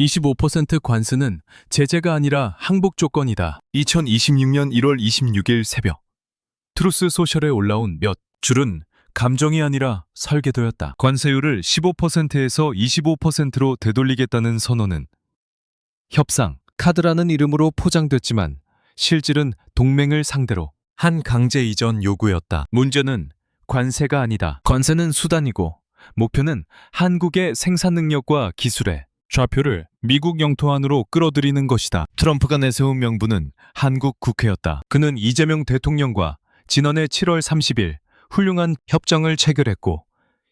25% 관세는 제재가 아니라 항복 조건이다. 2026년 1월 26일 새벽, 트루스 소셜에 올라온 몇 줄은 감정이 아니라 설계도였다. 관세율을 15%에서 25%로 되돌리겠다는 선언은 협상, 카드라는 이름으로 포장됐지만 실질은 동맹을 상대로 한 강제 이전 요구였다. 문제는 관세가 아니다. 관세는 수단이고 목표는 한국의 생산 능력과 기술의 좌표를 미국 영토 안으로 끌어들이는 것이다. 트럼프가 내세운 명분은 한국 국회였다. 그는 이재명 대통령과 지난해 7월 30일 훌륭한 협정을 체결했고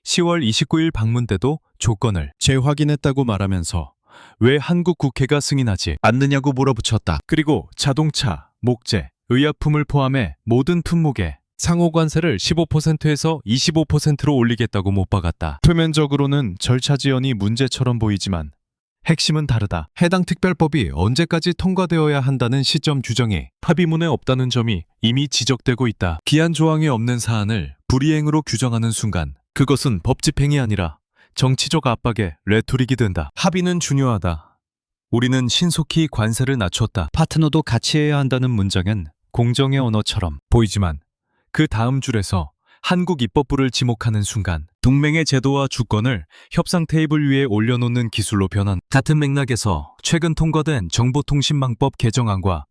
10월 29일 방문 때도 조건을 재확인했다고 말하면서 왜 한국 국회가 승인하지 않느냐고 물어붙였다. 그리고 자동차, 목재, 의약품을 포함해 모든 품목에 상호 관세를 15%에서 25%로 올리겠다고 못 박았다. 표면적으로는 절차 지연이 문제처럼 보이지만 핵심은 다르다. 해당 특별법이 언제까지 통과되어야 한다는 시점 규정이 합의문에 없다는 점이 이미 지적되고 있다. 기한 조항이 없는 사안을 불이행으로 규정하는 순간 그것은 법 집행이 아니라 정치적 압박의 레토릭이 된다. 합의는 중요하다. 우리는 신속히 관세를 낮췄다. 파트너도 같이 해야 한다는 문장은 공정의 언어처럼 보이지만 그 다음 줄에서 한국 입법부를 지목하는 순간 동맹의 제도와 주권을 협상 테이블 위에 올려놓는 기술로 변한 같은 맥락에서 최근 통과된 정보통신망법 개정안과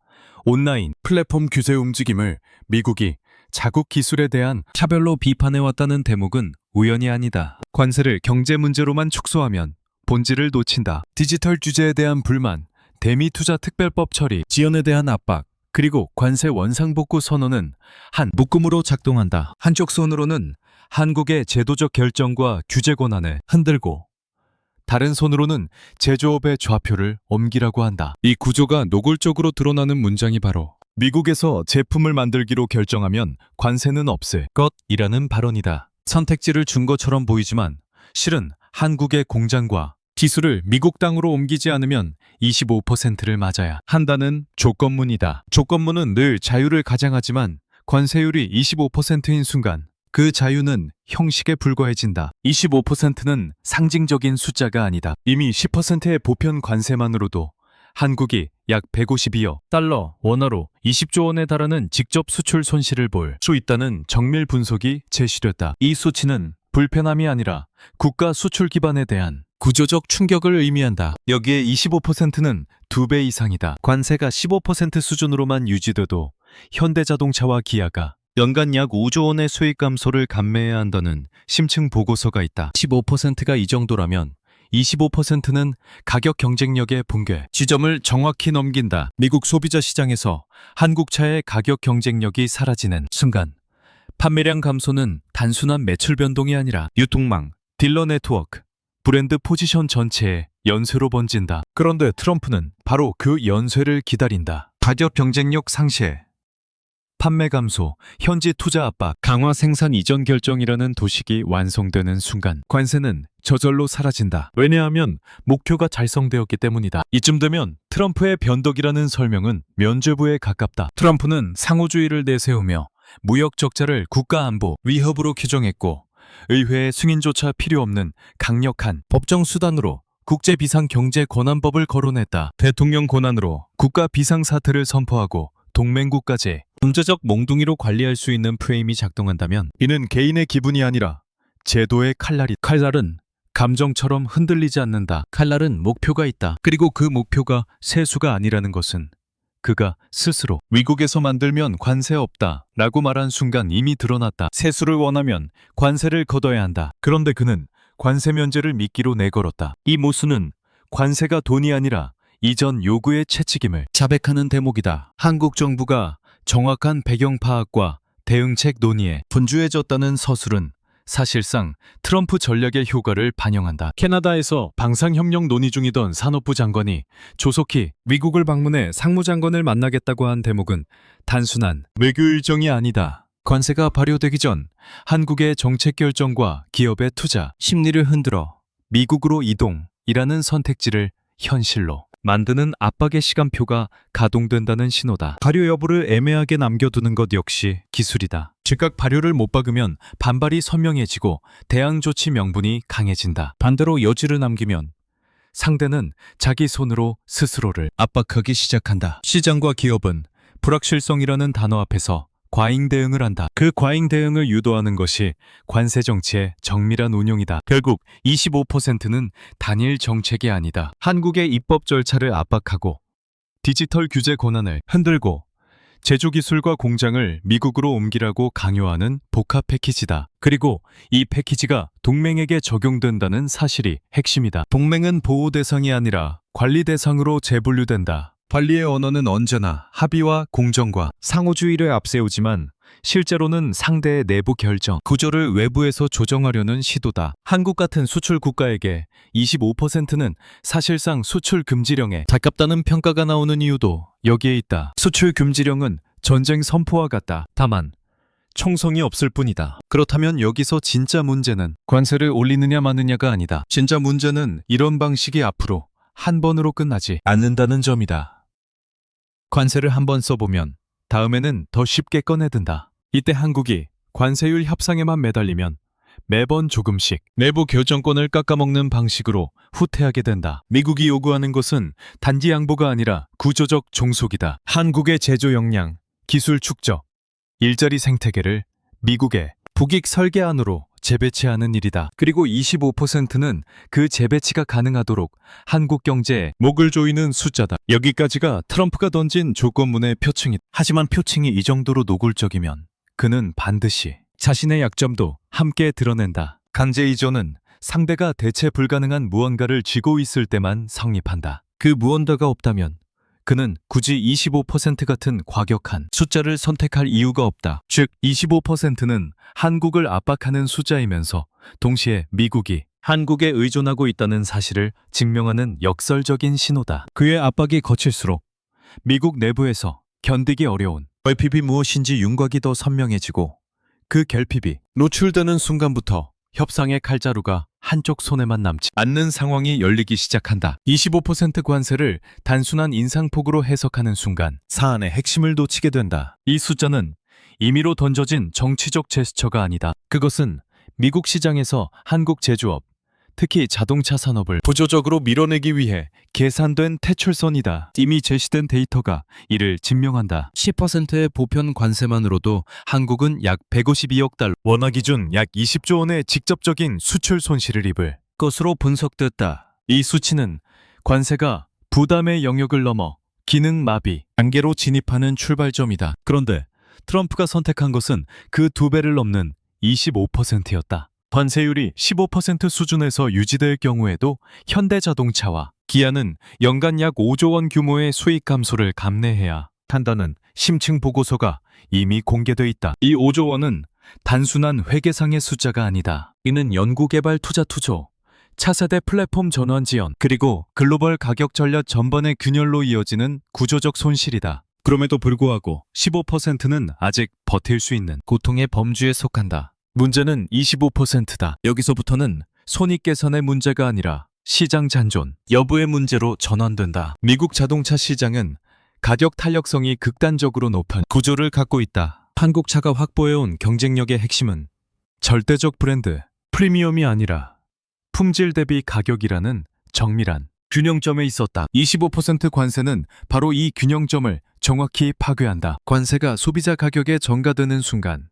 온라인 플랫폼 규제 움직임을 미국이 자국 기술에 대한 차별로 비판해왔다는 대목은 우연이 아니다. 관세를 경제 문제로만 축소하면 본질을 놓친다. 디지털 규제에 대한 불만, 대미 투자 특별법 처리, 지연에 대한 압박, 그리고 관세 원상복구 선언은 한 묶음으로 작동한다. 한쪽 손으로는 한국의 제도적 결정과 규제 권한을 흔들고 다른 손으로는 제조업의 좌표를 옮기라고 한다. 이 구조가 노골적으로 드러나는 문장이 바로 미국에서 제품을 만들기로 결정하면 관세는 없을 것이라는 발언이다. 선택지를 준 것처럼 보이지만 실은 한국의 공장과 기술을 미국 땅으로 옮기지 않으면 25%를 맞아야 한다는 조건문이다. 조건문은 늘 자유를 가장하지만 관세율이 25%인 순간 그 자유는 형식에 불과해진다. 25%는 상징적인 숫자가 아니다. 이미 10%의 보편 관세만으로도 한국이 약 152억 달러, 원화로 20조 원에 달하는 직접 수출 손실을 볼 수 있다는 정밀 분석이 제시됐다. 이 수치는 불편함이 아니라 국가 수출 기반에 대한 구조적 충격을 의미한다. 여기에 25%는 2배 이상이다. 관세가 15% 수준으로만 유지돼도 현대자동차와 기아가 연간 약 5조 원의 수익 감소를 감내해야 한다는 심층 보고서가 있다. 15%가 이 정도라면 25%는 가격 경쟁력의 붕괴 지점을 정확히 넘긴다. 미국 소비자 시장에서 한국 차의 가격 경쟁력이 사라지는 순간 판매량 감소는 단순한 매출 변동이 아니라 유통망, 딜러 네트워크, 브랜드 포지션 전체에 연쇄로 번진다. 그런데 트럼프는 바로 그 연쇄를 기다린다. 가격 경쟁력 상실, 판매 감소, 현지 투자 압박, 강화 생산 이전 결정이라는 도식이 완성되는 순간 관세는 저절로 사라진다. 왜냐하면 목표가 달성되었기 때문이다. 이쯤 되면 트럼프의 변덕이라는 설명은 면죄부에 가깝다. 트럼프는 상호주의를 내세우며 무역 적자를 국가 안보 위협으로 규정했고 의회의 승인조차 필요 없는 강력한 법정 수단으로 국제비상경제권한법을 거론했다. 대통령 권한으로 국가 비상사태를 선포하고 동맹국까지 경제적 몽둥이로 관리할 수 있는 프레임이 작동한다면 이는 개인의 기분이 아니라 제도의 칼날이. 칼날은 감정처럼 흔들리지 않는다. 칼날은 목표가 있다. 그리고 그 목표가 세수가 아니라는 것은 그가 스스로 미국에서 만들면 관세 없다 라고 말한 순간 이미 드러났다. 세수를 원하면 관세를 걷어야 한다. 그런데 그는 관세 면제를 미끼로 내걸었다. 이 모순은 관세가 돈이 아니라 이전 요구의 채찍임을 자백하는 대목이다. 한국 정부가 정확한 배경 파악과 대응책 논의에 분주해졌다는 서술은 사실상 트럼프 전략의 효과를 반영한다. 캐나다에서 방산협력 논의 중이던 산업부 장관이 조속히 미국을 방문해 상무장관을 만나겠다고 한 대목은 단순한 외교 일정이 아니다. 관세가 발효되기 전 한국의 정책 결정과 기업의 투자 심리를 흔들어 미국으로 이동이라는 선택지를 현실로 만드는 압박의 시간표가 가동된다는 신호다. 발효 여부를 애매하게 남겨두는 것 역시 기술이다. 즉각 발효를 못 박으면 반발이 선명해지고 대항 조치 명분이 강해진다. 반대로 여지를 남기면 상대는 자기 손으로 스스로를 압박하기 시작한다. 시장과 기업은 불확실성이라는 단어 앞에서 과잉 대응을 한다. 그 과잉 대응을 유도하는 것이 관세 정치의 정밀한 운용이다. 결국 25%는 단일 정책이 아니다. 한국의 입법 절차를 압박하고 디지털 규제 권한을 흔들고 제조기술과 공장을 미국으로 옮기라고 강요하는 복합 패키지다. 그리고 이 패키지가 동맹에게 적용된다는 사실이 핵심이다. 동맹은 보호 대상이 아니라 관리 대상으로 재분류된다. 관리의 언어는 언제나 합의와 공정과 상호주의를 앞세우지만 실제로는 상대의 내부 결정, 구조를 외부에서 조정하려는 시도다. 한국 같은 수출 국가에게 25%는 사실상 수출 금지령에 가깝다는 평가가 나오는 이유도 여기에 있다. 수출 금지령은 전쟁 선포와 같다. 다만 총성이 없을 뿐이다. 그렇다면 여기서 진짜 문제는 관세를 올리느냐 마느냐가 아니다. 진짜 문제는 이런 방식이 앞으로 한 번으로 끝나지 않는다는 점이다. 관세를 한 번 써보면 다음에는 더 쉽게 꺼내든다. 이때 한국이 관세율 협상에만 매달리면 매번 조금씩 내부 결정권을 깎아먹는 방식으로 후퇴하게 된다. 미국이 요구하는 것은 단기 양보가 아니라 구조적 종속이다. 한국의 제조 역량, 기술 축적, 일자리 생태계를 미국의 북익 설계안으로 재배치하는 일이다. 그리고 25%는 그 재배치가 가능하도록 한국 경제에 목을 조이는 숫자다. 여기까지가 트럼프가 던진 조건문의 표층이다. 하지만 표층이 이 정도로 노골적이면 그는 반드시 자신의 약점도 함께 드러낸다. 강제 이전은 상대가 대체 불가능한 무언가를 쥐고 있을 때만 성립한다. 그 무언가가 없다면 그는 굳이 25% 같은 과격한 숫자를 선택할 이유가 없다. 즉 25%는 한국을 압박하는 숫자이면서 동시에 미국이 한국에 의존하고 있다는 사실을 증명하는 역설적인 신호다. 그의 압박이 거칠수록 미국 내부에서 견디기 어려운 결핍이 무엇인지 윤곽이 더 선명해지고 그 결핍이 노출되는 순간부터 협상의 칼자루가 한쪽 손에만 남지 않는 상황이 열리기 시작한다. 25% 관세를 단순한 인상폭으로 해석하는 순간 사안의 핵심을 놓치게 된다. 이 숫자는 임의로 던져진 정치적 제스처가 아니다. 그것은 미국 시장에서 한국 제조업, 특히 자동차 산업을 부조적으로 밀어내기 위해 계산된 퇴출선이다. 이미 제시된 데이터가 이를 증명한다. 10%의 보편 관세만으로도 한국은 약 152억 달러, 원화 기준 약 20조 원의 직접적인 수출 손실을 입을 것으로 분석됐다. 이 수치는 관세가 부담의 영역을 넘어 기능 마비 단계로 진입하는 출발점이다. 그런데 트럼프가 선택한 것은 그 2배를 넘는 25%였다. 관세율이 15% 수준에서 유지될 경우에도 현대자동차와 기아는 연간 약 5조 원 규모의 수익 감소를 감내해야 한다는 심층 보고서가 이미 공개돼 있다. 이 5조 원은 단순한 회계상의 숫자가 아니다. 이는 연구개발 투자 투조, 차세대 플랫폼 전환 지연, 그리고 글로벌 가격 전략 전반의 균열로 이어지는 구조적 손실이다. 그럼에도 불구하고 15%는 아직 버틸 수 있는 고통의 범주에 속한다. 문제는 25%다. 여기서부터는 손익계산의 문제가 아니라 시장 잔존, 여부의 문제로 전환된다. 미국 자동차 시장은 가격 탄력성이 극단적으로 높은 구조를 갖고 있다. 한국 차가 확보해온 경쟁력의 핵심은 절대적 브랜드, 프리미엄이 아니라 품질 대비 가격이라는 정밀한 균형점에 있었다. 25% 관세는 바로 이 균형점을 정확히 파괴한다. 관세가 소비자 가격에 전가되는 순간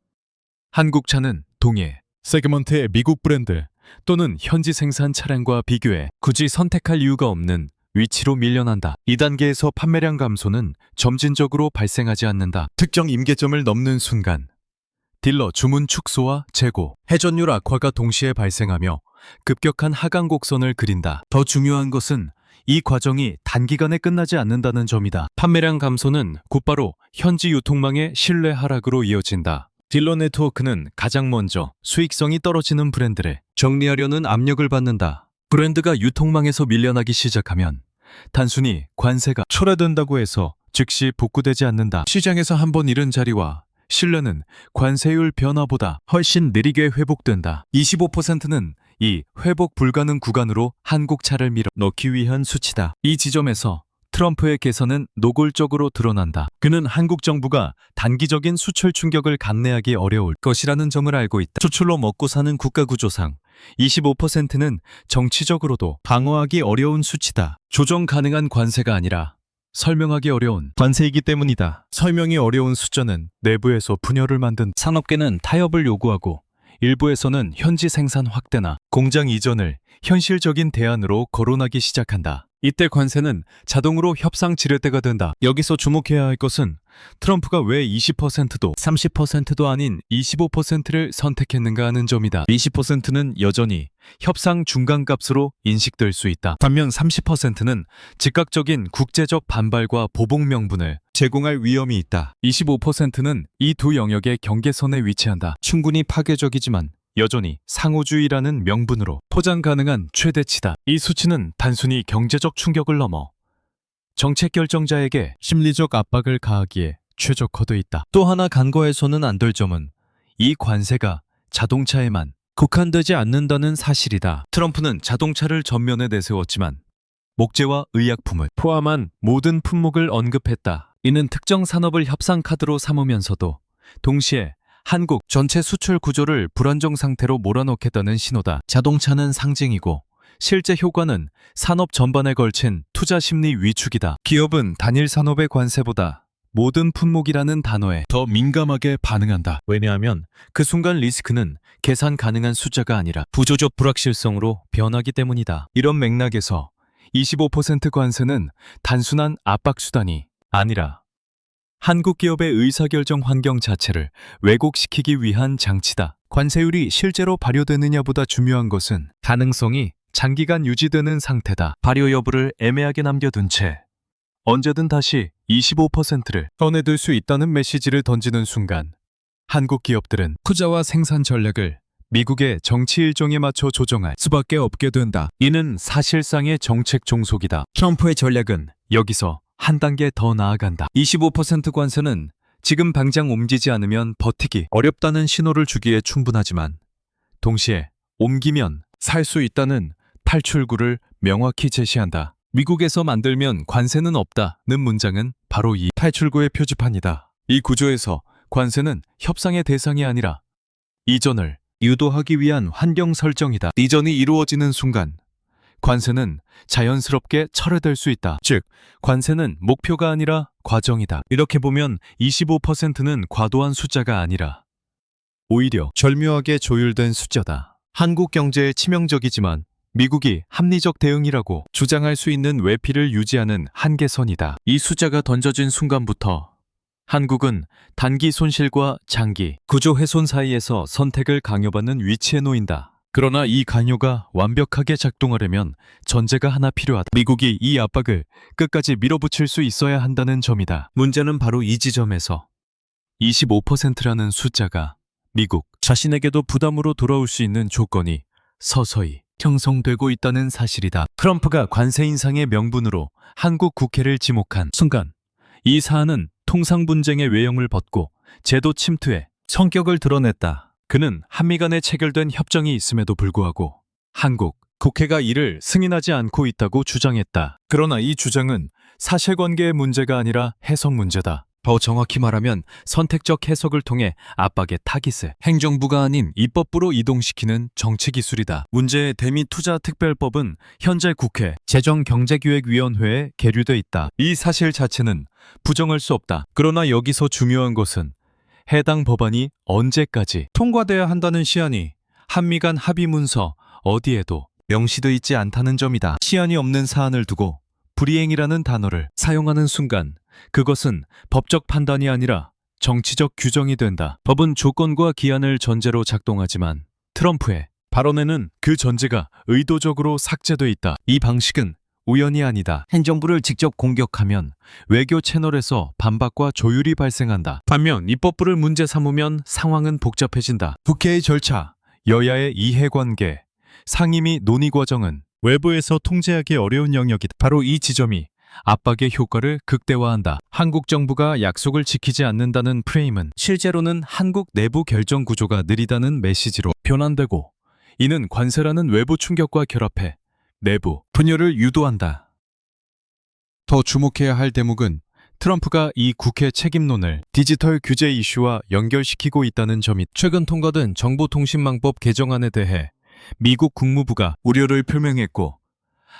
한국 차는 동해 세그먼트의 미국 브랜드 또는 현지 생산 차량과 비교해 굳이 선택할 이유가 없는 위치로 밀려난다. 이 단계에서 판매량 감소는 점진적으로 발생하지 않는다. 특정 임계점을 넘는 순간 딜러 주문 축소와 재고, 회전율 악화가 동시에 발생하며 급격한 하강 곡선을 그린다. 더 중요한 것은 이 과정이 단기간에 끝나지 않는다는 점이다. 판매량 감소는 곧바로 현지 유통망의 신뢰 하락으로 이어진다. 딜러 네트워크는 가장 먼저 수익성이 떨어지는 브랜드를 정리하려는 압력을 받는다. 브랜드가 유통망에서 밀려나기 시작하면 단순히 관세가 철회된다고 해서 즉시 복구되지 않는다. 시장에서 한번 잃은 자리와 신뢰는 관세율 변화보다 훨씬 느리게 회복된다. 25%는 이 회복 불가능 구간으로 한국 차를 밀어 넣기 위한 수치다. 이 지점에서 트럼프의 개선은 노골적으로 드러난다. 그는 한국 정부가 단기적인 수출 충격을 감내하기 어려울 것이라는 점을 알고 있다. 수출로 먹고 사는 국가 구조상 25%는 정치적으로도 방어하기 어려운 수치다. 조정 가능한 관세가 아니라 설명하기 어려운 관세이기 때문이다. 설명이 어려운 숫자는 내부에서 분열을 만든 산업계는 타협을 요구하고 일부에서는 현지 생산 확대나 공장 이전을 현실적인 대안으로 거론하기 시작한다. 이때 관세는 자동으로 협상 지렛대가 된다. 여기서 주목해야 할 것은 트럼프가 왜 20%도 30%도 아닌 25%를 선택했는가 하는 점이다. 20%는 여전히 협상 중간값으로 인식될 수 있다. 반면 30%는 즉각적인 국제적 반발과 보복 명분을 제공할 위험이 있다. 25%는 이 두 영역의 경계선에 위치한다. 충분히 파괴적이지만 여전히 상호주의라는 명분으로 포장 가능한 최대치다. 이 수치는 단순히 경제적 충격을 넘어 정책 결정자에게 심리적 압박을 가하기에 최적화돼 있다. 또 하나 간과해서는 안 될 점은 이 관세가 자동차에만 국한되지 않는다는 사실이다. 트럼프는 자동차를 전면에 내세웠지만 목재와 의약품을 포함한 모든 품목을 언급했다. 이는 특정 산업을 협상 카드로 삼으면서도 동시에 한국 전체 수출 구조를 불안정 상태로 몰아넣겠다는 신호다. 자동차는 상징이고 실제 효과는 산업 전반에 걸친 투자 심리 위축이다. 기업은 단일 산업의 관세보다 모든 품목이라는 단어에 더 민감하게 반응한다. 왜냐하면 그 순간 리스크는 계산 가능한 숫자가 아니라 구조적 불확실성으로 변하기 때문이다. 이런 맥락에서 25% 관세는 단순한 압박 수단이 아니라 한국 기업의 의사결정 환경 자체를 왜곡시키기 위한 장치다. 관세율이 실제로 발효되느냐보다 중요한 것은 가능성이 장기간 유지되는 상태다. 발효 여부를 애매하게 남겨둔 채 언제든 다시 25%를 꺼내들 수 있다는 메시지를 던지는 순간 한국 기업들은 투자와 생산 전략을 미국의 정치 일정에 맞춰 조정할 수밖에 없게 된다. 이는 사실상의 정책 종속이다. 트럼프의 전략은 여기서 한 단계 더 나아간다. 25% 관세는 지금 당장 옮기지 않으면 버티기 어렵다는 신호를 주기에 충분하지만 동시에 옮기면 살 수 있다는 탈출구를 명확히 제시한다. 미국에서 만들면 관세는 없다는 문장은 바로 이 탈출구의 표지판이다. 이 구조에서 관세는 협상의 대상이 아니라 이전을 유도하기 위한 환경 설정이다. 이전이 이루어지는 순간 관세는 자연스럽게 철회될 수 있다. 즉, 관세는 목표가 아니라 과정이다. 이렇게 보면 25%는 과도한 숫자가 아니라 오히려 절묘하게 조율된 숫자다. 한국 경제에 치명적이지만 미국이 합리적 대응이라고 주장할 수 있는 외피를 유지하는 한계선이다. 이 숫자가 던져진 순간부터 한국은 단기 손실과 장기 구조 훼손 사이에서 선택을 강요받는 위치에 놓인다. 그러나 이 강요가 완벽하게 작동하려면 전제가 하나 필요하다. 미국이 이 압박을 끝까지 밀어붙일 수 있어야 한다는 점이다. 문제는 바로 이 지점에서 25%라는 숫자가 미국 자신에게도 부담으로 돌아올 수 있는 조건이 서서히 형성되고 있다는 사실이다. 트럼프가 관세 인상의 명분으로 한국 국회를 지목한 순간 이 사안은 통상 분쟁의 외형을 벗고 제도 침투의 성격을 드러냈다. 그는 한미 간에 체결된 협정이 있음에도 불구하고 한국 국회가 이를 승인하지 않고 있다고 주장했다. 그러나 이 주장은 사실관계의 문제가 아니라 해석 문제다. 더 정확히 말하면 선택적 해석을 통해 압박의 타깃을 행정부가 아닌 입법부로 이동시키는 정치기술이다. 문제의 대미 투자 특별법은 현재 국회 재정경제기획위원회에 계류돼 있다. 이 사실 자체는 부정할 수 없다. 그러나 여기서 중요한 것은 해당 법안이 언제까지 통과돼야 한다는 시한이 한미 간 합의 문서 어디에도 명시돼 있지 않다는 점이다. 시한이 없는 사안을 두고 불이행이라는 단어를 사용하는 순간 그것은 법적 판단이 아니라 정치적 규정이 된다. 법은 조건과 기한을 전제로 작동하지만 트럼프의 발언에는 그 전제가 의도적으로 삭제돼 있다. 이 방식은 우연이 아니다. 행정부를 직접 공격하면 외교 채널에서 반박과 조율이 발생한다. 반면 입법부를 문제 삼으면 상황은 복잡해진다. 국회의 절차, 여야의 이해관계, 상임위 논의 과정은 외부에서 통제하기 어려운 영역이다. 바로 이 지점이 압박의 효과를 극대화한다. 한국 정부가 약속을 지키지 않는다는 프레임은 실제로는 한국 내부 결정 구조가 느리다는 메시지로 변환되고 이는 관세라는 외부 충격과 결합해 내부 분열을 유도한다. 더 주목해야 할 대목은 트럼프가 이 국회 책임론을 디지털 규제 이슈와 연결시키고 있다는 점이 최근 통과된 정보통신망법 개정안에 대해 미국 국무부가 우려를 표명했고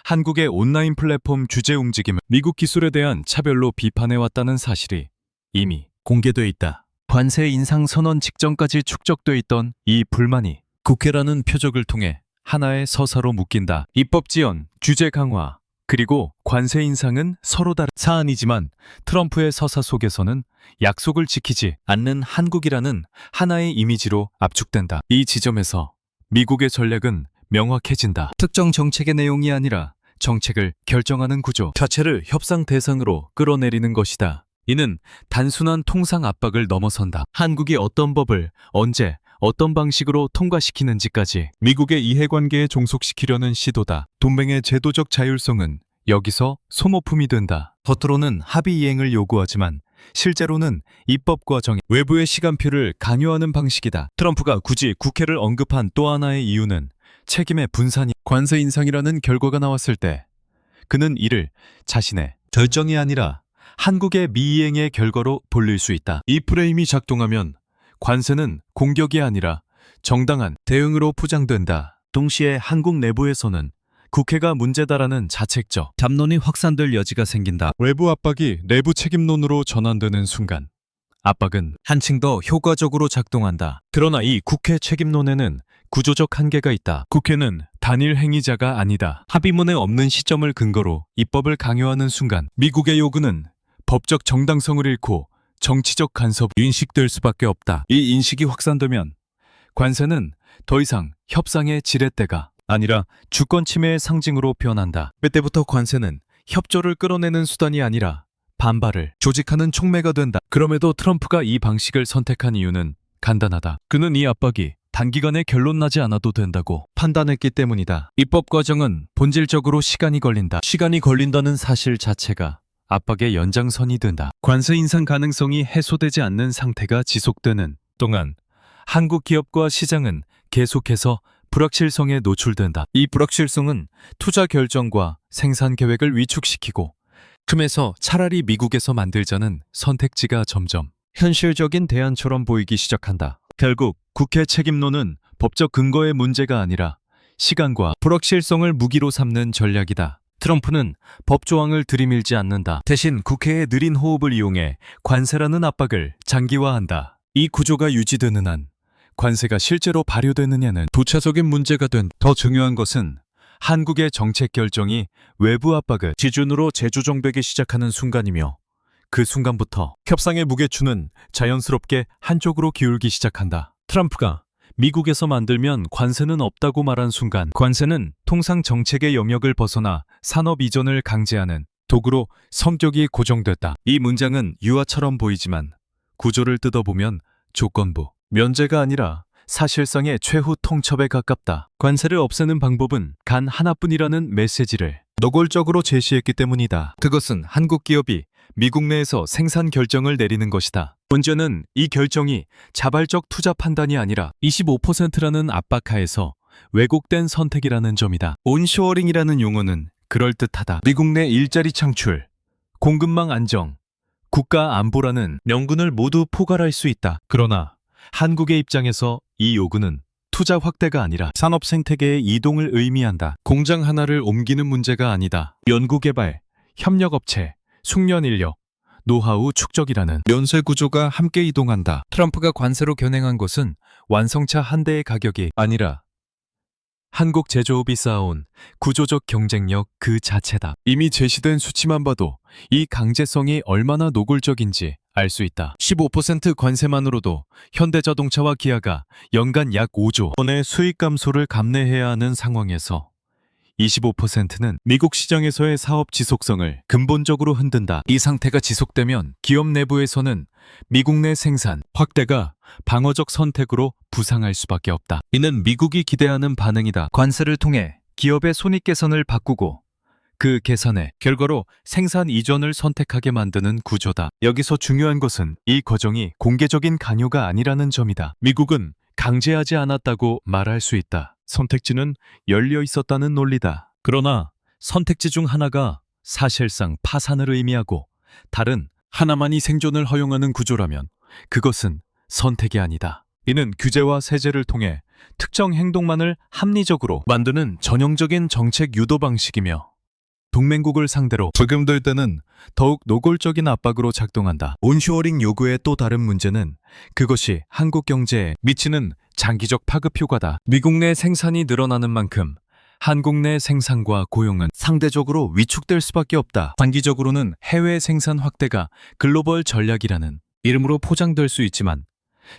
한국의 온라인 플랫폼 규제 움직임을 미국 기술에 대한 차별로 비판해왔다는 사실이 이미 공개돼 있다. 관세 인상 선언 직전까지 축적돼 있던 이 불만이 국회라는 표적을 통해 하나의 서사로 묶인다. 입법 지연, 규제 강화, 그리고 관세 인상은 서로 다른 사안이지만 트럼프의 서사 속에서는 약속을 지키지 않는 한국이라는 하나의 이미지로 압축된다. 이 지점에서 미국의 전략은 명확해진다. 특정 정책의 내용이 아니라 정책을 결정하는 구조 자체를 협상 대상으로 끌어내리는 것이다. 이는 단순한 통상 압박을 넘어선다. 한국이 어떤 법을 언제 어떤 방식으로 통과시키는지까지 미국의 이해관계에 종속시키려는 시도다. 동맹의 제도적 자율성은 여기서 소모품이 된다. 겉으로는 합의 이행을 요구하지만 실제로는 입법 과정에 외부의 시간표를 강요하는 방식이다. 트럼프가 굳이 국회를 언급한 또 하나의 이유는 책임의 분산이 관세 인상이라는 결과가 나왔을 때 그는 이를 자신의 결정이 아니라 한국의 미이행의 결과로 돌릴 수 있다. 이 프레임이 작동하면 관세는 공격이 아니라 정당한 대응으로 포장된다. 동시에 한국 내부에서는 국회가 문제다라는 자책적 담론이 확산될 여지가 생긴다. 외부 압박이 내부 책임론으로 전환되는 순간 압박은 한층 더 효과적으로 작동한다. 그러나 이 국회 책임론에는 구조적 한계가 있다. 국회는 단일 행위자가 아니다. 합의문에 없는 시점을 근거로 입법을 강요하는 순간 미국의 요구는 법적 정당성을 잃고 정치적 간섭 인식될 수밖에 없다. 이 인식이 확산되면 관세는 더 이상 협상의 지렛대가 아니라 주권 침해의 상징으로 변한다. 그때부터 관세는 협조를 끌어내는 수단이 아니라 반발을 조직하는 촉매가 된다. 그럼에도 트럼프가 이 방식을 선택한 이유는 간단하다. 그는 이 압박이 단기간에 결론 나지 않아도 된다고 판단했기 때문이다. 입법 과정은 본질적으로 시간이 걸린다. 시간이 걸린다는 사실 자체가 압박의 연장선이 된다. 관세 인상 가능성이 해소되지 않는 상태가 지속되는 동안 한국 기업과 시장은 계속해서 불확실성에 노출된다. 이 불확실성은 투자 결정과 생산 계획을 위축시키고 틈에서 차라리 미국에서 만들자는 선택지가 점점 현실적인 대안처럼 보이기 시작한다. 결국 국회 책임론은 법적 근거의 문제가 아니라 시간과 불확실성을 무기로 삼는 전략이다. 트럼프는 법조항을 들이밀지 않는다. 대신 국회의 느린 호흡을 이용해 관세라는 압박을 장기화한다. 이 구조가 유지되는 한 관세가 실제로 발효되느냐는 부차적인 문제가 된 더 중요한 것은 한국의 정책 결정이 외부 압박을 기준으로 재조정되기 시작하는 순간이며 그 순간부터 협상의 무게추는 자연스럽게 한쪽으로 기울기 시작한다. 트럼프가 미국에서 만들면 관세는 없다고 말한 순간 관세는 통상 정책의 영역을 벗어나 산업 이전을 강제하는 도구로 성격이 고정됐다. 이 문장은 유화처럼 보이지만 구조를 뜯어보면 조건부, 면제가 아니라 사실상의 최후 통첩에 가깝다. 관세를 없애는 방법은 간 하나뿐이라는 메시지를 노골적으로 제시했기 때문이다. 그것은 한국 기업이 미국 내에서 생산 결정을 내리는 것이다. 문제는 이 결정이 자발적 투자 판단이 아니라 25%라는 압박하에서 왜곡된 선택이라는 점이다. 온쇼어링이라는 용어는 그럴듯하다. 미국 내 일자리 창출, 공급망 안정, 국가 안보라는 명분을 모두 포괄할 수 있다. 그러나 한국의 입장에서 이 요구는 투자 확대가 아니라 산업 생태계의 이동을 의미한다. 공장 하나를 옮기는 문제가 아니다. 연구개발, 협력업체, 숙련 인력, 노하우 축적이라는 연쇄 구조가 함께 이동한다. 트럼프가 관세로 겨냥한 것은 완성차 한 대의 가격이 아니라 한국 제조업이 쌓아온 구조적 경쟁력 그 자체다. 이미 제시된 수치만 봐도 이 강제성이 얼마나 노골적인지 알 수 있다. 15% 관세만으로도 현대자동차와 기아가 연간 약 5조 원의 수익 감소를 감내해야 하는 상황에서 25%는 미국 시장에서의 사업 지속성을 근본적으로 흔든다. 이 상태가 지속되면 기업 내부에서는 미국 내 생산 확대가 방어적 선택으로 부상할 수밖에 없다. 이는 미국이 기대하는 반응이다. 관세를 통해 기업의 손익 개선을 바꾸고 그 계산의 결과로 생산 이전을 선택하게 만드는 구조다. 여기서 중요한 것은 이 과정이 공개적인 간요가 아니라는 점이다. 미국은 강제하지 않았다고 말할 수 있다. 선택지는 열려 있었다는 논리다. 그러나 선택지 중 하나가 사실상 파산을 의미하고 다른 하나만이 생존을 허용하는 구조라면 그것은 선택이 아니다. 이는 규제와 세제를 통해 특정 행동만을 합리적으로 만드는 전형적인 정책 유도 방식이며 동맹국을 상대로 부금될 때는 더욱 노골적인 압박으로 작동한다. 온쇼어링 요구의 또 다른 문제는 그것이 한국 경제에 미치는 장기적 파급 효과다. 미국 내 생산이 늘어나는 만큼 한국 내 생산과 고용은 상대적으로 위축될 수밖에 없다. 단기적으로는 해외 생산 확대가 글로벌 전략이라는 이름으로 포장될 수 있지만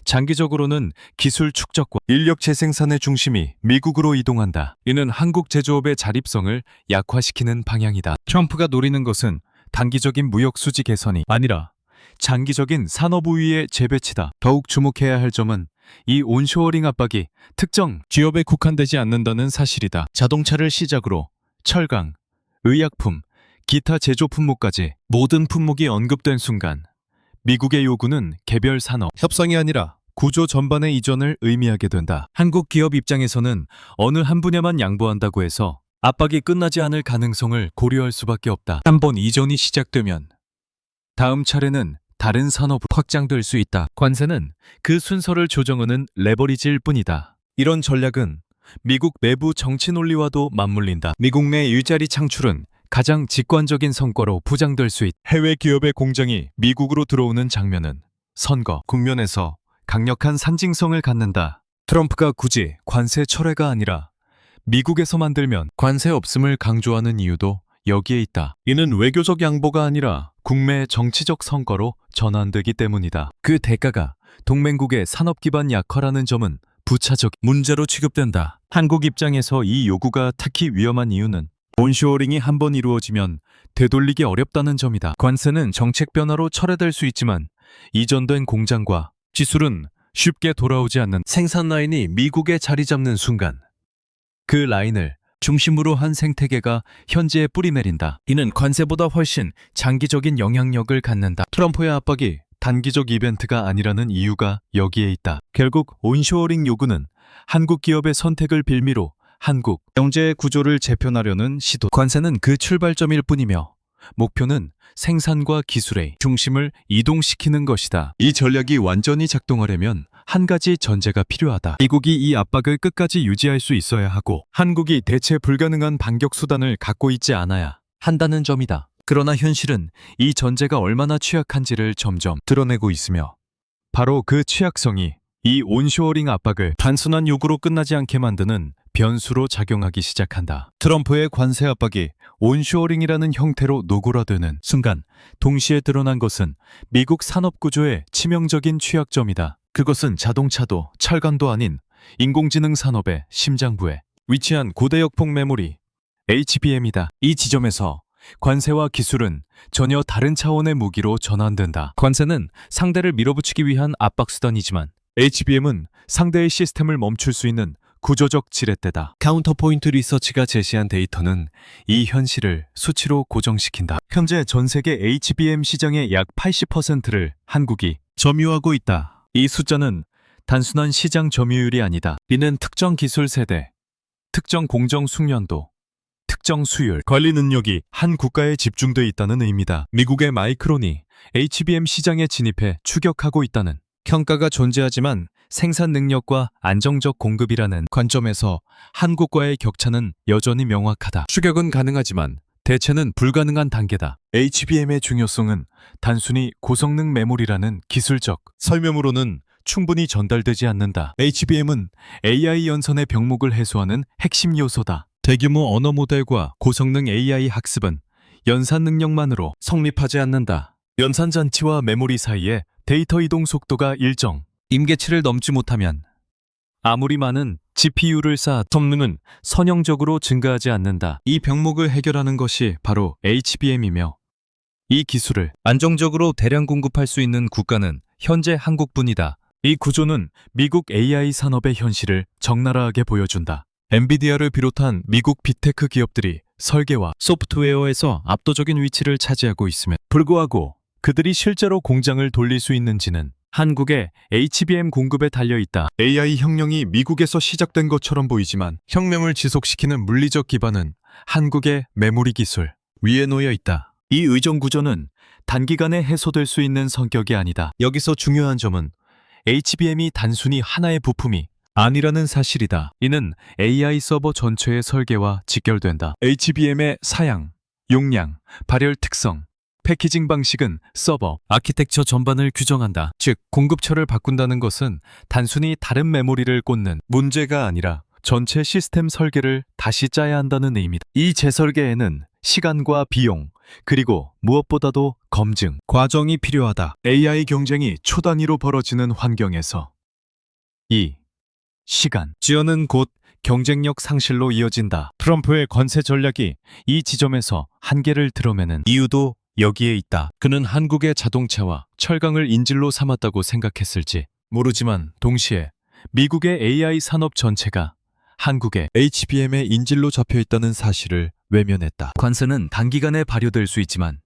장기적으로는 기술 축적과 인력 재생산의 중심이 미국으로 이동한다. 이는 한국 제조업의 자립성을 약화시키는 방향이다. 트럼프가 노리는 것은 단기적인 무역 수지 개선이 아니라 장기적인 산업 우위의 재배치다. 더욱 주목해야 할 점은 이 온쇼어링 압박이 특정 기업에 국한되지 않는다는 사실이다. 자동차를 시작으로 철강, 의약품, 기타 제조 품목까지 모든 품목이 언급된 순간 미국의 요구는 개별 산업 협상이 아니라 구조 전반의 이전을 의미하게 된다. 한국 기업 입장에서는 어느 한 분야만 양보한다고 해서 압박이 끝나지 않을 가능성을 고려할 수밖에 없다. 한번 이전이 시작되면 다음 차례는 다른 산업으로 확장될 수 있다. 관세는 그 순서를 조정하는 레버리지일 뿐이다. 이런 전략은 미국 내부 정치 논리와도 맞물린다. 미국 내 일자리 창출은 가장 직관적인 성과로 부장될 수 있다. 해외 기업의 공장이 미국으로 들어오는 장면은 선거 국면에서 강력한 상징성을 갖는다. 트럼프가 굳이 관세 철회가 아니라 미국에서 만들면 관세 없음을 강조하는 이유도 여기에 있다. 이는 외교적 양보가 아니라 국내의 정치적 성과로 전환되기 때문이다. 그 대가가 동맹국의 산업 기반 약화라는 점은 부차적 문제로 취급된다. 한국 입장에서 이 요구가 특히 위험한 이유는 온쇼어링이 한번 이루어지면 되돌리기 어렵다는 점이다. 관세는 정책 변화로 철회될 수 있지만 이전된 공장과 기술은 쉽게 돌아오지 않는 생산 라인이 미국에 자리 잡는 순간 그 라인을 중심으로 한 생태계가 현지에 뿌리내린다. 이는 관세보다 훨씬 장기적인 영향력을 갖는다. 트럼프의 압박이 단기적 이벤트가 아니라는 이유가 여기에 있다. 결국 온쇼어링 요구는 한국 기업의 선택을 빌미로 한국 경제의 구조를 재편하려는 시도. 관세는 그 출발점일 뿐이며 목표는 생산과 기술의 중심을 이동시키는 것이다. 이 전략이 완전히 작동하려면 한 가지 전제가 필요하다. 미국이 이 압박을 끝까지 유지할 수 있어야 하고 한국이 대체 불가능한 반격 수단을 갖고 있지 않아야 한다는 점이다. 그러나 현실은 이 전제가 얼마나 취약한지를 점점 드러내고 있으며 바로 그 취약성이 이 온쇼어링 압박을 단순한 요구로 끝나지 않게 만드는 변수로 작용하기 시작한다. 트럼프의 관세 압박이 온쇼어링이라는 형태로 노골화되는 순간 동시에 드러난 것은 미국 산업 구조의 치명적인 취약점이다. 그것은 자동차도 철강도 아닌 인공지능 산업의 심장부에 위치한 고대역폭 메모리 HBM이다. 이 지점에서 관세와 기술은 전혀 다른 차원의 무기로 전환된다. 관세는 상대를 밀어붙이기 위한 압박수단이지만 HBM은 상대의 시스템을 멈출 수 있는 구조적 지렛대다. 카운터포인트 리서치가 제시한 데이터는 이 현실을 수치로 고정시킨다. 현재 전 세계 HBM 시장의 약 80%를 한국이 점유하고 있다. 이 숫자는 단순한 시장 점유율이 아니다. 이는 특정 기술 세대, 특정 공정 숙련도, 특정 수율, 관리 능력이 한 국가에 집중돼 있다는 의미다. 미국의 마이크론이 HBM 시장에 진입해 추격하고 있다는 평가가 존재하지만 생산 능력과 안정적 공급이라는 관점에서 한국과의 격차는 여전히 명확하다. 추격은 가능하지만 대체는 불가능한 단계다. HBM의 중요성은 단순히 고성능 메모리라는 기술적 설명으로는 충분히 전달되지 않는다. HBM은 AI 연산의 병목을 해소하는 핵심 요소다. 대규모 언어 모델과 고성능 AI 학습은 연산 능력만으로 성립하지 않는다. 연산 장치와 메모리 사이에 데이터 이동 속도가 일정 임계치를 넘지 못하면 아무리 많은 GPU를 쌓아 성능은 선형적으로 증가하지 않는다. 이 병목을 해결하는 것이 바로 HBM이며 이 기술을 안정적으로 대량 공급할 수 있는 국가는 현재 한국뿐이다. 이 구조는 미국 AI 산업의 현실을 적나라하게 보여준다. 엔비디아를 비롯한 미국 빅테크 기업들이 설계와 소프트웨어에서 압도적인 위치를 차지하고 있음에 불구하고 그들이 실제로 공장을 돌릴 수 있는지는 한국의 HBM 공급에 달려 있다. AI 혁명이 미국에서 시작된 것처럼 보이지만 혁명을 지속시키는 물리적 기반은 한국의 메모리 기술, 위에 놓여 있다. 이 의존 구조는 단기간에 해소될 수 있는 성격이 아니다. 여기서 중요한 점은 HBM이 단순히 하나의 부품이 아니라는 사실이다. 이는 AI 서버 전체의 설계와 직결된다. HBM의 사양, 용량, 발열 특성, 패키징 방식은 서버, 아키텍처 전반을 규정한다. 즉, 공급처를 바꾼다는 것은 단순히 다른 메모리를 꽂는 문제가 아니라 전체 시스템 설계를 다시 짜야 한다는 의미다. 이 재설계에는 시간과 비용, 그리고 무엇보다도 검증, 과정이 필요하다. AI 경쟁이 초단위로 벌어지는 환경에서 시간, 지연은 곧 경쟁력 상실로 이어진다. 트럼프의 관세 전략이 이 지점에서 한계를 드러내는 이유도 여기에 있다. 그는 한국의 자동차와 철강을 인질로 삼았다고 생각했을지 모르지만 동시에 미국의 AI 산업 전체가 한국의 HBM의 인질로 잡혀 있다는 사실을 외면했다. 관세는 단기간에 발효될 수 있지만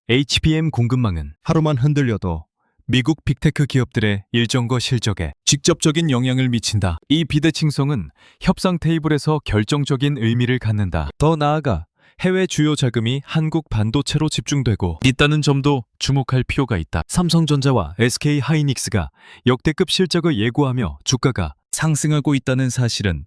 HBM 공급망은 하루만 흔들려도 미국 빅테크 기업들의 일정과 실적에 직접적인 영향을 미친다. 이 비대칭성은 협상 테이블에서 결정적인 의미를 갖는다. 더 나아가 해외 주요 자금이 한국 반도체로 집중되고 있다는 점도 주목할 필요가 있다. 삼성전자와 SK 하이닉스가 역대급 실적을 예고하며 주가가 상승하고 있다는 사실은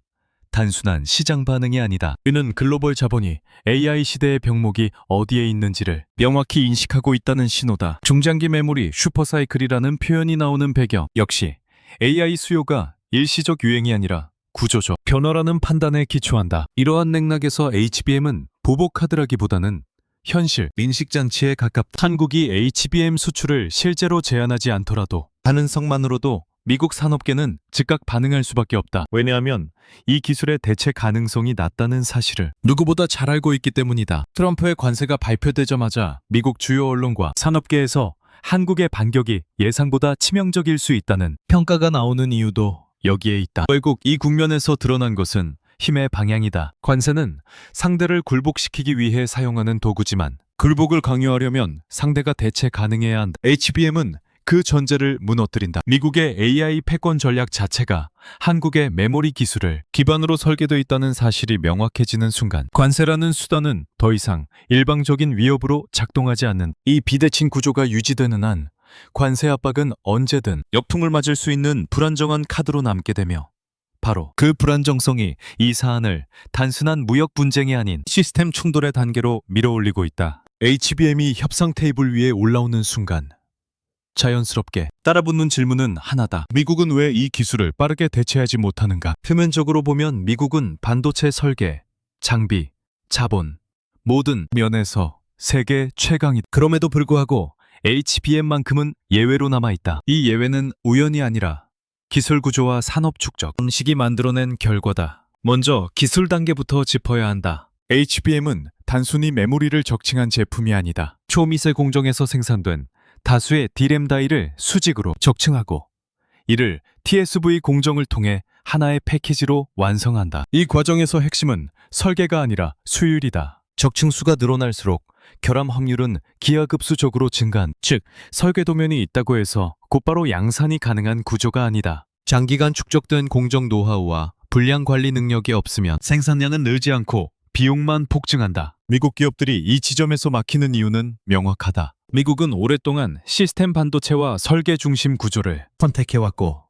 단순한 시장 반응이 아니다. 이는 글로벌 자본이 AI 시대의 병목이 어디에 있는지를 명확히 인식하고 있다는 신호다. 중장기 메모리 슈퍼사이클이라는 표현이 나오는 배경 역시 AI 수요가 일시적 유행이 아니라 구조적 변화라는 판단에 기초한다. 이러한 맥락에서 HBM은 보복하드라기보다는 현실, 인식장치에 가깝다. 한국이 HBM 수출을 실제로 제한하지 않더라도 가능성만으로도 미국 산업계는 즉각 반응할 수밖에 없다. 왜냐하면 이 기술의 대체 가능성이 낮다는 사실을 누구보다 잘 알고 있기 때문이다. 트럼프의 관세가 발표되자마자 미국 주요 언론과 산업계에서 한국의 반격이 예상보다 치명적일 수 있다는 평가가 나오는 이유도 여기에 있다. 결국 이 국면에서 드러난 것은 힘의 방향이다. 관세는 상대를 굴복시키기 위해 사용하는 도구지만 굴복을 강요하려면 상대가 대체 가능해야 한다. HBM은 그 전제를 무너뜨린다. 미국의 AI 패권 전략 자체가 한국의 메모리 기술을 기반으로 설계되어 있다는 사실이 명확해지는 순간 관세라는 수단은 더 이상 일방적인 위협으로 작동하지 않는 이 비대칭 구조가 유지되는 한 관세 압박은 언제든 역풍을 맞을 수 있는 불안정한 카드로 남게 되며 바로 그 불안정성이 이 사안을 단순한 무역 분쟁이 아닌 시스템 충돌의 단계로 밀어올리고 있다. HBM이 협상 테이블 위에 올라오는 순간 자연스럽게 따라붙는 질문은 하나다. 미국은 왜 이 기술을 빠르게 대체하지 못하는가? 표면적으로 보면 미국은 반도체 설계, 장비, 자본, 모든 면에서 세계 최강이다. 그럼에도 불구하고 HBM만큼은 예외로 남아있다. 이 예외는 우연이 아니라 기술 구조와 산업 축적, 방식이 만들어낸 결과다. 먼저 기술 단계부터 짚어야 한다. HBM은 단순히 메모리를 적층한 제품이 아니다. 초미세 공정에서 생산된 다수의 D램 다이를 수직으로 적층하고 이를 TSV 공정을 통해 하나의 패키지로 완성한다. 이 과정에서 핵심은 설계가 아니라 수율이다. 적층수가 늘어날수록 결함 확률은 기하급수적으로 증가한, 즉 설계 도면이 있다고 해서 곧바로 양산이 가능한 구조가 아니다. 장기간 축적된 공정 노하우와 불량 관리 능력이 없으면 생산량은 늘지 않고 비용만 폭증한다. 미국 기업들이 이 지점에서 막히는 이유는 명확하다. 미국은 오랫동안 시스템 반도체와 설계 중심 구조를 선택해왔고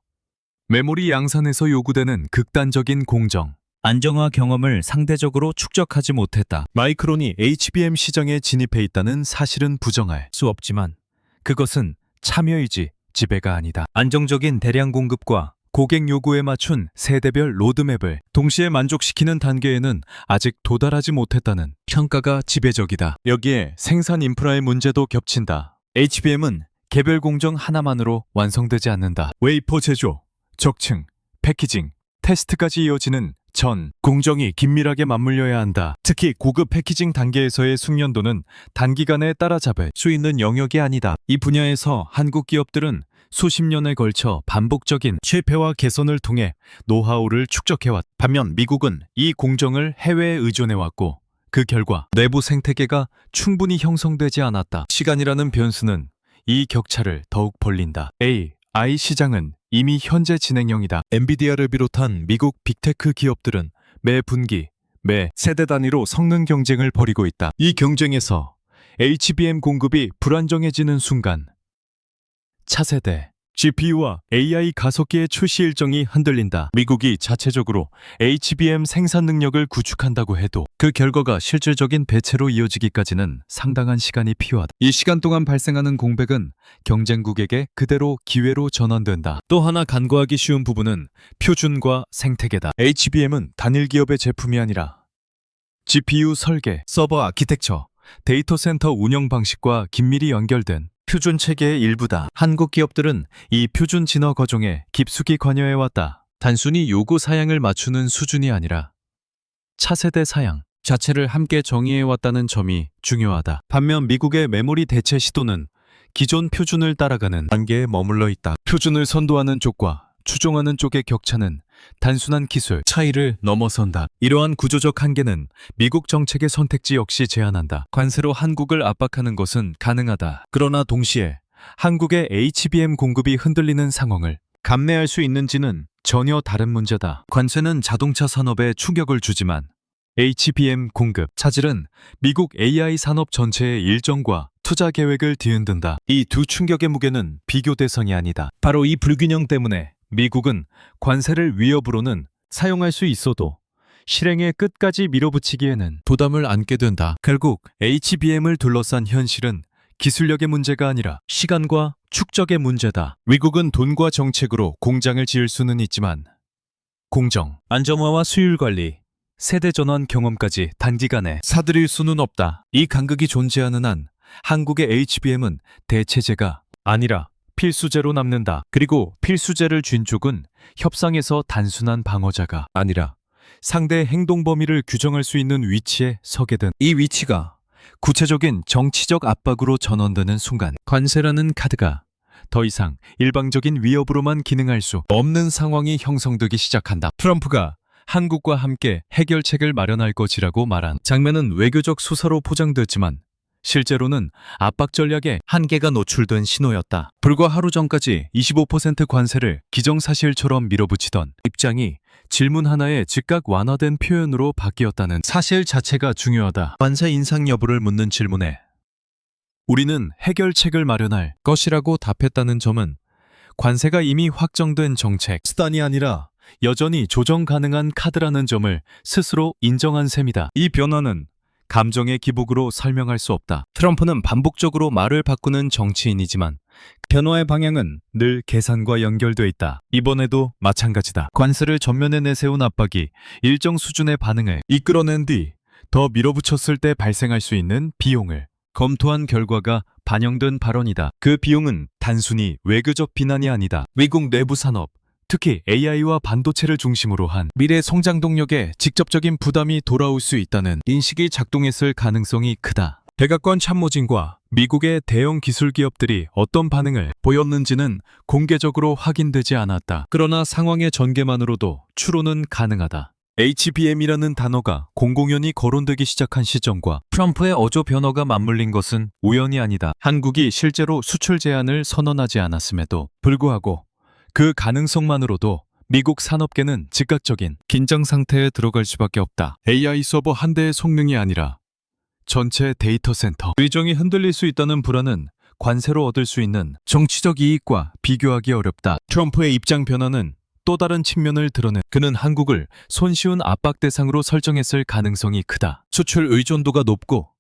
메모리 양산에서 요구되는 극단적인 공정, 안정화 경험을 상대적으로 축적하지 못했다. 마이크론이 HBM 시장에 진입해 있다는 사실은 부정할 수 없지만 그것은 참여이지 지배가 아니다. 안정적인 대량 공급과 고객 요구에 맞춘 세대별 로드맵을 동시에 만족시키는 단계에는 아직 도달하지 못했다는 평가가 지배적이다. 여기에 생산 인프라의 문제도 겹친다. HBM은 개별 공정 하나만으로 완성되지 않는다. 웨이퍼 제조, 적층, 패키징, 테스트까지 이어지는 전 공정이 긴밀하게 맞물려야 한다. 특히 고급 패키징 단계에서의 숙련도는 단기간에 따라잡을 수 있는 영역이 아니다. 이 분야에서 한국 기업들은 수십 년에 걸쳐 반복적인 실패와 개선을 통해 노하우를 축적해왔다. 반면 미국은 이 공정을 해외에 의존해왔고 그 결과 내부 생태계가 충분히 형성되지 않았다. 시간이라는 변수는 이 격차를 더욱 벌린다. AI 시장은 이미 현재 진행형이다. 엔비디아를 비롯한 미국 빅테크 기업들은 매 분기, 매 세대 단위로 성능 경쟁을 벌이고 있다. 이 경쟁에서 HBM 공급이 불안정해지는 순간 차세대 GPU와 AI 가속기의 출시 일정이 흔들린다. 미국이 자체적으로 HBM 생산 능력을 구축한다고 해도 그 결과가 실질적인 배치로 이어지기까지는 상당한 시간이 필요하다. 이 시간 동안 발생하는 공백은 경쟁국에게 그대로 기회로 전환된다. 또 하나 간과하기 쉬운 부분은 표준과 생태계다. HBM은 단일 기업의 제품이 아니라 GPU 설계, 서버 아키텍처, 데이터 센터 운영 방식과 긴밀히 연결된 표준 체계의 일부다. 한국 기업들은 이 표준 진화 과정에 깊숙이 관여해왔다. 단순히 요구 사양을 맞추는 수준이 아니라 차세대 사양 자체를 함께 정의해왔다는 점이 중요하다. 반면 미국의 메모리 대체 시도는 기존 표준을 따라가는 단계에 머물러 있다. 표준을 선도하는 쪽과 추종하는 쪽의 격차는 단순한 기술 차이를 넘어선다. 이러한 구조적 한계는 미국 정책의 선택지 역시 제한한다. 관세로 한국을 압박하는 것은 가능하다. 그러나 동시에 한국의 HBM 공급이 흔들리는 상황을 감내할 수 있는지는 전혀 다른 문제다. 관세는 자동차 산업에 충격을 주지만 HBM 공급 차질은 미국 AI 산업 전체의 일정과 투자 계획을 뒤흔든다. 이 두 충격의 무게는 비교 대상이 아니다. 바로 이 불균형 때문에 미국은 관세를 위협으로는 사용할 수 있어도 실행의 끝까지 밀어붙이기에는 부담을 안게 된다. 결국 HBM을 둘러싼 현실은 기술력의 문제가 아니라 시간과 축적의 문제다. 미국은 돈과 정책으로 공장을 지을 수는 있지만 공정, 안정화와 수율 관리, 세대 전환 경험까지 단기간에 사들일 수는 없다. 이 간극이 존재하는 한 한국의 HBM은 대체제가 아니라 필수제로 남는다. 그리고 필수제를 쥔 쪽은 협상에서 단순한 방어자가 아니라 상대의 행동 범위를 규정할 수 있는 위치에 서게 된 이 위치가 구체적인 정치적 압박으로 전환되는 순간 관세라는 카드가 더 이상 일방적인 위협으로만 기능할 수 없는 상황이 형성되기 시작한다. 트럼프가 한국과 함께 해결책을 마련할 것이라고 말한 장면은 외교적 수사로 포장됐지만 실제로는 압박 전략에 한계가 노출된 신호였다. 불과 하루 전까지 25% 관세를 기정사실처럼 밀어붙이던 입장이 질문 하나에 즉각 완화된 표현으로 바뀌었다는 사실 자체가 중요하다. 관세 인상 여부를 묻는 질문에 우리는 해결책을 마련할 것이라고 답했다는 점은 관세가 이미 확정된 정책 수단이 아니라 여전히 조정 가능한 카드라는 점을 스스로 인정한 셈이다. 이 변화는 감정의 기복으로 설명할 수 없다. 트럼프는 반복적으로 말을 바꾸는 정치인이지만 변화의 방향은 늘 계산과 연결돼 있다. 이번에도 마찬가지다. 관세를 전면에 내세운 압박이 일정 수준의 반응을 이끌어낸 뒤 더 밀어붙였을 때 발생할 수 있는 비용을 검토한 결과가 반영된 발언이다. 그 비용은 단순히 외교적 비난이 아니다. 미국 내부 산업, 특히 AI와 반도체를 중심으로 한 미래 성장 동력에 직접적인 부담이 돌아올 수 있다는 인식이 작동했을 가능성이 크다. 백악관 참모진과 미국의 대형 기술 기업들이 어떤 반응을 보였는지는 공개적으로 확인되지 않았다. 그러나 상황의 전개만으로도 추론은 가능하다. HBM이라는 단어가 공공연히 거론되기 시작한 시점과 트럼프의 어조 변화가 맞물린 것은 우연이 아니다. 한국이 실제로 수출 제한을 선언하지 않았음에도 불구하고 그 가능성만으로도 미국 산업계는 즉각적인 긴장 상태에 들어갈 수밖에 없다. AI 서버 한 대의 성능이 아니라 전체 데이터 센터 의정이 흔들릴 수 있다는 불안은 관세로 얻을 수 있는 정치적 이익과 비교하기 어렵다. 트럼프의 입장 변화는 또 다른 측면을 드러낸 그는 한국을 손쉬운 압박 대상으로 설정했을 가능성이 크다. 수출 의존도가 높고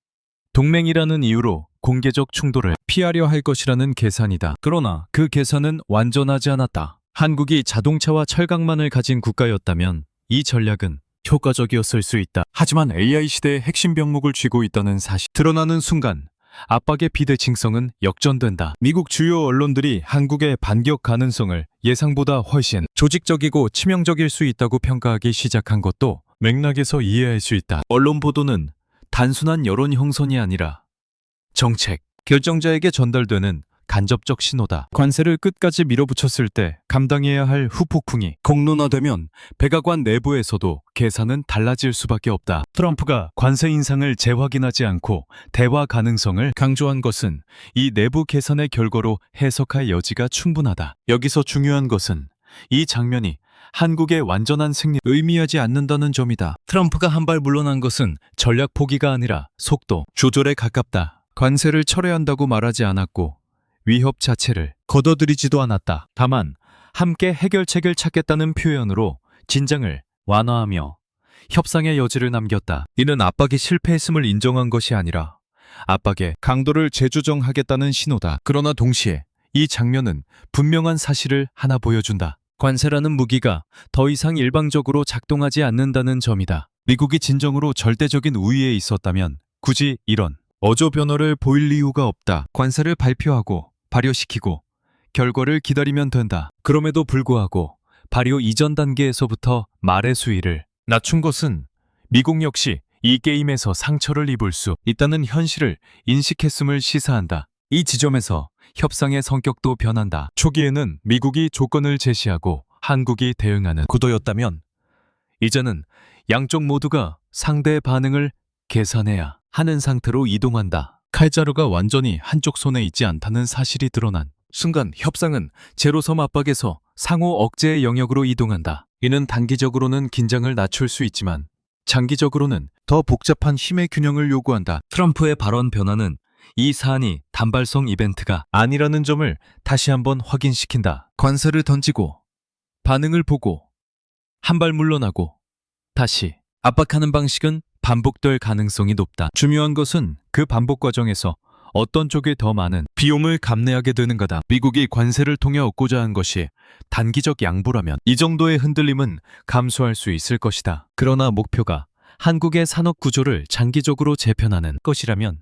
동맹이라는 이유로 공개적 충돌을 피하려 할 것이라는 계산이다. 그러나 그 계산은 완전하지 않았다. 한국이 자동차와 철강만을 가진 국가였다면 이 전략은 효과적이었을 수 있다. 하지만 AI 시대의 핵심 병목을 쥐고 있다는 사실 드러나는 순간 압박의 비대칭성은 역전된다. 미국 주요 언론들이 한국의 반격 가능성을 예상보다 훨씬 조직적이고 치명적일 수 있다고 평가하기 시작한 것도 맥락에서 이해할 수 있다. 언론 보도는 단순한 여론 형성이 아니라 정책, 결정자에게 전달되는 간접적 신호다. 관세를 끝까지 밀어붙였을 때 감당해야 할 후폭풍이 공론화되면 백악관 내부에서도 계산은 달라질 수밖에 없다. 트럼프가 관세 인상을 재확인하지 않고 대화 가능성을 강조한 것은 이 내부 계산의 결과로 해석할 여지가 충분하다. 여기서 중요한 것은 이 장면이 한국의 완전한 승리 의미하지 않는다는 점이다. 트럼프가 한 발 물러난 것은 전략 포기가 아니라 속도 조절에 가깝다. 관세를 철회한다고 말하지 않았고 위협 자체를 걷어들이지도 않았다. 다만 함께 해결책을 찾겠다는 표현으로 진장을 완화하며 협상의 여지를 남겼다. 이는 압박이 실패했음을 인정한 것이 아니라 압박의 강도를 재조정하겠다는 신호다. 그러나 동시에 이 장면은 분명한 사실을 하나 보여준다. 관세라는 무기가 더 이상 일방적으로 작동하지 않는다는 점이다. 미국이 진정으로 절대적인 우위에 있었다면 굳이 이런 어조 변화를 보일 이유가 없다. 관세를 발표하고 발효시키고 결과를 기다리면 된다. 그럼에도 불구하고 발효 이전 단계에서부터 말의 수위를 낮춘 것은 미국 역시 이 게임에서 상처를 입을 수 있다는 현실을 인식했음을 시사한다. 이 지점에서 협상의 성격도 변한다. 초기에는 미국이 조건을 제시하고 한국이 대응하는 구도였다면 이제는 양쪽 모두가 상대의 반응을 계산해야 하는 상태로 이동한다. 칼자루가 완전히 한쪽 손에 있지 않다는 사실이 드러난 순간 협상은 제로섬 압박에서 상호 억제의 영역으로 이동한다. 이는 단기적으로는 긴장을 낮출 수 있지만 장기적으로는 더 복잡한 힘의 균형을 요구한다. 트럼프의 발언 변화는 이 사안이 단발성 이벤트가 아니라는 점을 다시 한번 확인시킨다. 관세를 던지고 반응을 보고 한 발 물러나고 다시 압박하는 방식은 반복될 가능성이 높다. 중요한 것은 그 반복 과정에서 어떤 쪽이 더 많은 비용을 감내하게 되는 거다. 미국이 관세를 통해 얻고자 한 것이 단기적 양보라면 이 정도의 흔들림은 감수할 수 있을 것이다. 그러나 목표가 한국의 산업 구조를 장기적으로 재편하는 것이라면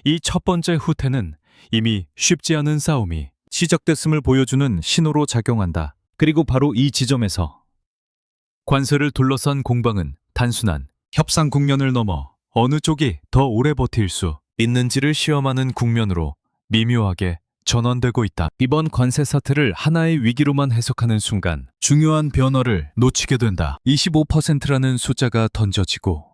이 첫 번째 후퇴는 이미 쉽지 않은 싸움이 시작됐음을 보여주는 신호로 작용한다. 그리고 바로 이 지점에서 관세를 둘러싼 공방은 단순한 협상 국면을 넘어 어느 쪽이 더 오래 버틸 수 있는지를 시험하는 국면으로 미묘하게 전환되고 있다. 이번 관세 사태를 하나의 위기로만 해석하는 순간 중요한 변화를 놓치게 된다. 25%라는 숫자가 던져지고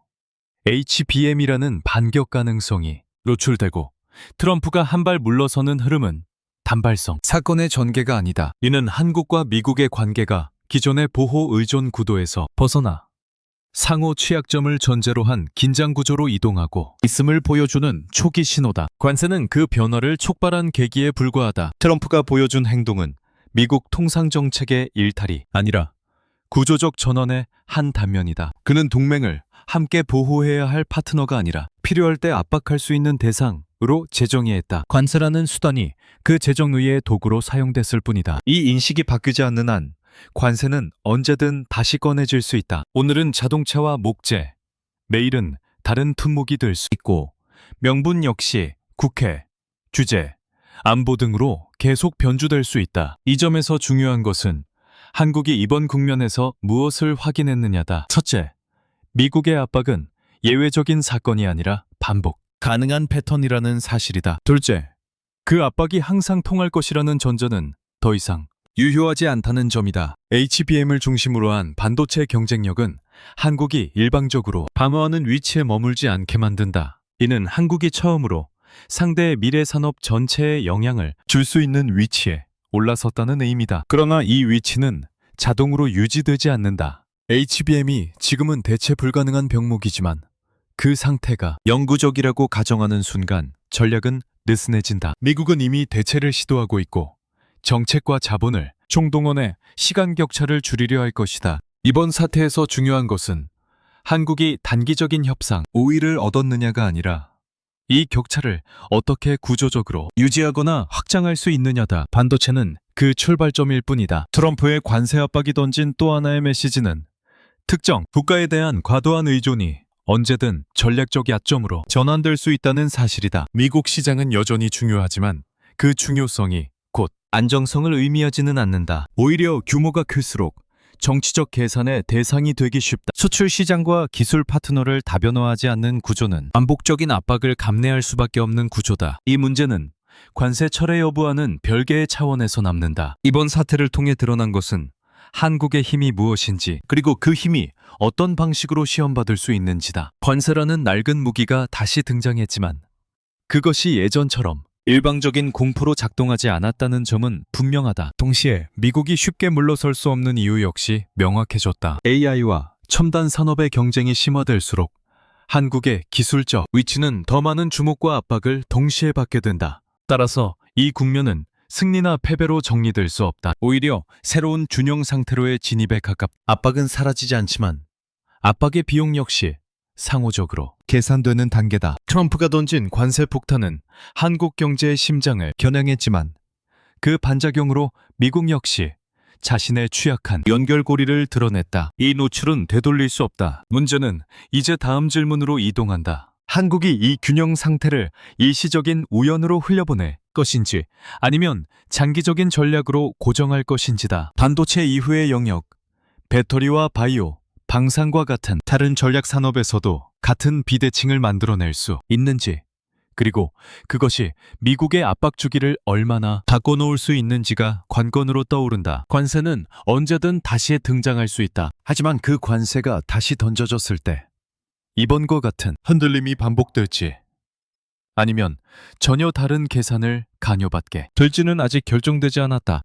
HBM이라는 반격 가능성이 노출되고 트럼프가 한 발 물러서는 흐름은 단발성 사건의 전개가 아니다. 이는 한국과 미국의 관계가 기존의 보호 의존 구도에서 벗어나 상호 취약점을 전제로 한 긴장 구조로 이동하고 있음을 보여주는 초기 신호다. 관세는 그 변화를 촉발한 계기에 불과하다. 트럼프가 보여준 행동은 미국 통상 정책의 일탈이 아니라 구조적 전환의 한 단면이다. 그는 동맹을 함께 보호해야 할 파트너가 아니라 필요할 때 압박할 수 있는 대상으로 재정의했다. 관세라는 수단이 그 재정의의 도구로 사용됐을 뿐이다. 이 인식이 바뀌지 않는 한 관세는 언제든 다시 꺼내질 수 있다. 오늘은 자동차와 목재, 내일은 다른 품목이 될 수 있고 명분 역시 국회, 규제, 안보 등으로 계속 변주될 수 있다. 이 점에서 중요한 것은 한국이 이번 국면에서 무엇을 확인했느냐다. 첫째, 미국의 압박은 예외적인 사건이 아니라 반복 가능한 패턴이라는 사실이다. 둘째, 그 압박이 항상 통할 것이라는 전제는 더 이상 유효하지 않다는 점이다. HBM을 중심으로 한 반도체 경쟁력은 한국이 일방적으로 방어하는 위치에 머물지 않게 만든다. 이는 한국이 처음으로 상대의 미래 산업 전체에 영향을 줄 수 있는 위치에 올라섰다는 의미다. 그러나 이 위치는 자동으로 유지되지 않는다. HBM이 지금은 대체 불가능한 병목이지만 그 상태가 영구적이라고 가정하는 순간 전략은 느슨해진다. 미국은 이미 대체를 시도하고 있고 정책과 자본을 총동원해 시간 격차를 줄이려 할 것이다. 이번 사태에서 중요한 것은 한국이 단기적인 협상, 우위를 얻었느냐가 아니라 이 격차를 어떻게 구조적으로 유지하거나 확장할 수 있느냐다. 반도체는 그 출발점일 뿐이다. 트럼프의 관세 압박이 던진 또 하나의 메시지는 특정 국가에 대한 과도한 의존이 언제든 전략적 약점으로 전환될 수 있다는 사실이다. 미국 시장은 여전히 중요하지만 그 중요성이 곧 안정성을 의미하지는 않는다. 오히려 규모가 클수록 정치적 계산의 대상이 되기 쉽다. 수출 시장과 기술 파트너를 다변화하지 않는 구조는 반복적인 압박을 감내할 수밖에 없는 구조다. 이 문제는 관세 철회 여부와는 별개의 차원에서 남는다. 이번 사태를 통해 드러난 것은 한국의 힘이 무엇인지, 그리고 그 힘이 어떤 방식으로 시험받을 수 있는지다. 관세라는 낡은 무기가 다시 등장했지만 그것이 예전처럼 일방적인 공포로 작동하지 않았다는 점은 분명하다. 동시에 미국이 쉽게 물러설 수 없는 이유 역시 명확해졌다. AI와 첨단 산업의 경쟁이 심화될수록 한국의 기술적 위치는 더 많은 주목과 압박을 동시에 받게 된다. 따라서 이 국면은 승리나 패배로 정리될 수 없다. 오히려 새로운 균형 상태로의 진입에 가깝다. 압박은 사라지지 않지만 압박의 비용 역시 상호적으로 계산되는 단계다. 트럼프가 던진 관세 폭탄은 한국 경제의 심장을 겨냥했지만 그 반작용으로 미국 역시 자신의 취약한 연결고리를 드러냈다. 이 노출은 되돌릴 수 없다. 문제는 이제 다음 질문으로 이동한다. 한국이 이 균형 상태를 일시적인 우연으로 흘려보낼 것인지 아니면 장기적인 전략으로 고정할 것인지다. 반도체 이후의 영역, 배터리와 바이오, 방산과 같은 다른 전략 산업에서도 같은 비대칭을 만들어낼 수 있는지, 그리고 그것이 미국의 압박 주기를 얼마나 바꿔놓을 수 있는지가 관건으로 떠오른다. 관세는 언제든 다시 등장할 수 있다. 하지만 그 관세가 다시 던져졌을 때 이번과 같은 흔들림이 반복될지 아니면 전혀 다른 계산을 강요받게 될지는 아직 결정되지 않았다.